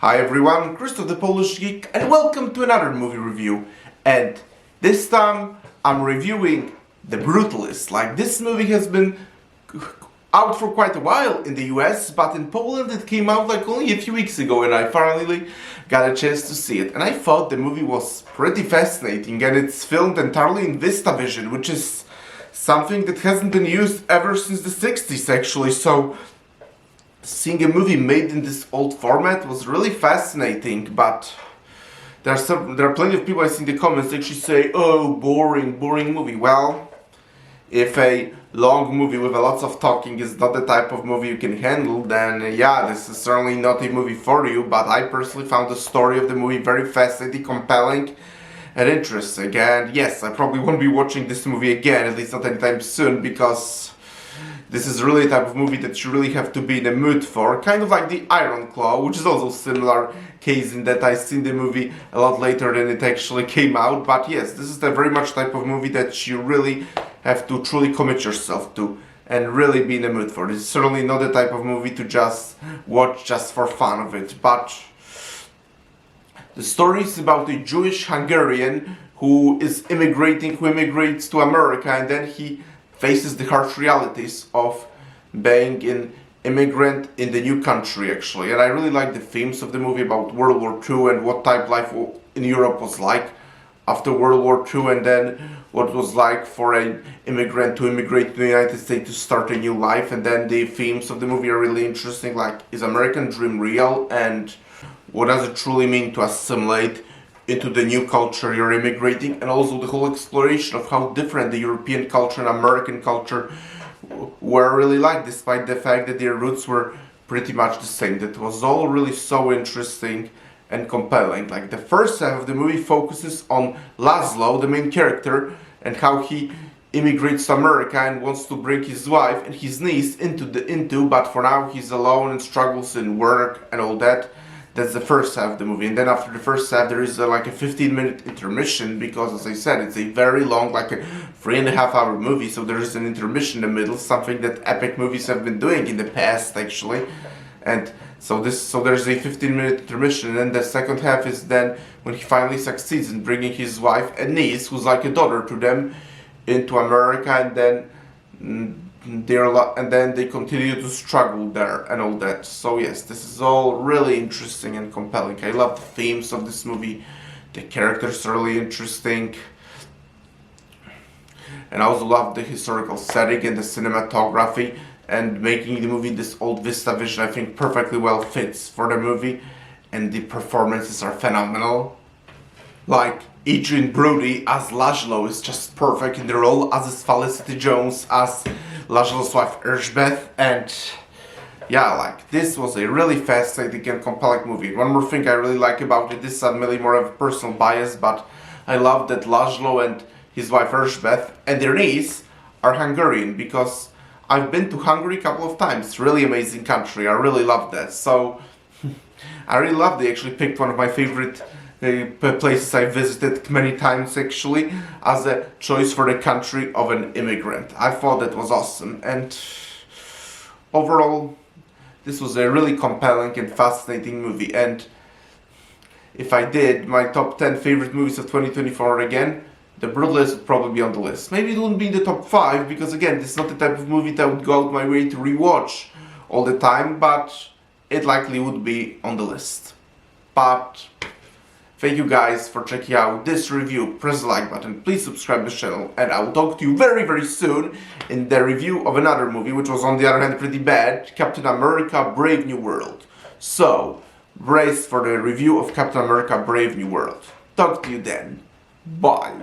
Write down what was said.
Hi everyone, Krzysztof the Polish Geek, and welcome to another movie review. And this time I'm reviewing The Brutalist. Like, this movie has been out for quite a while in the US, but in Poland it came out like only a few weeks ago, and I finally got a chance to see it. And I thought the movie was pretty fascinating, and it's filmed entirely in VistaVision, which is something that hasn't been used ever since the 60s actually, so seeing a movie made in this old format was really fascinating. But there are plenty of people I see in the comments actually say, oh, boring movie. Well, if a long movie with a lots of talking is not the type of movie you can handle, then yeah, this is certainly not a movie for you. But I personally found the story of the movie very fascinating, compelling, and interesting. And yes, I probably won't be watching this movie again, at least not anytime soon, because this is really a type of movie that you really have to be in the mood for. Kind of like The Iron Claw, which is also a similar case in that I seen the movie a lot later than it actually came out. But yes, this is the very much type of movie that you really have to truly commit yourself to and really be in the mood for. It's certainly not the type of movie to just watch just for fun of it. But the story is about a Jewish Hungarian who immigrates to America, and then he faces the harsh realities of being an immigrant in the new country actually. And I really like the themes of the movie about World War II and what type life in Europe was like after World War II, and then what it was like for an immigrant to immigrate to the United States to start a new life. And then the themes of the movie are really interesting, like, is American dream real, and what does it truly mean to assimilate into the new culture you're immigrating, and also the whole exploration of how different the European culture and American culture were really like, despite the fact that their roots were pretty much the same. That was all really so interesting and compelling. Like, the first half of the movie focuses on Laszlo, the main character, and how he immigrates to America and wants to bring his wife and his niece but for now he's alone and struggles in work and all that. That's the first half of the movie. And then after the first half there is like a 15-minute intermission, because as I said, it's a very long, like a 3.5-hour movie, so there is an intermission in the middle, something that epic movies have been doing in the past actually. And so there's a 15-minute intermission, and then the second half is then when he finally succeeds in bringing his wife and niece, who's like a daughter to them, into America, and then they continue to struggle there and all that. So yes, this is all really interesting and compelling. I love the themes of this movie. The characters are really interesting. And I also love the historical setting and the cinematography, and making the movie this old VistaVision, I think, perfectly well fits for the movie. And the performances are phenomenal. Like, Adrian Brody as Laszlo is just perfect in the role, as is Felicity Jones as Laszlo's wife Elizabeth. And yeah, like, this was a really fascinating and compelling movie. One more thing I really like about it, this is admittedly more of a personal bias, but I love that Laszlo and his wife Elizabeth and their niece are Hungarian, because I've been to Hungary a couple of times. It's a really amazing country. I really love that. So I really love they actually picked one of my favorite places I visited many times actually as a choice for the country of an immigrant. I thought that was awesome, and overall this was a really compelling and fascinating movie. And if I did my top 10 favorite movies of 2024 again, The Brutalist would probably be on the list. Maybe it wouldn't be in the top 5, because again, this is not the type of movie that I would go out my way to rewatch all the time, but it likely would be on the list. But thank you guys for checking out this review. Press the like button, please subscribe to the channel, and I will talk to you very soon in the review of another movie, which was on the other hand pretty bad, Captain America Brave New World. So, brace for the review of Captain America Brave New World. Talk to you then. Bye.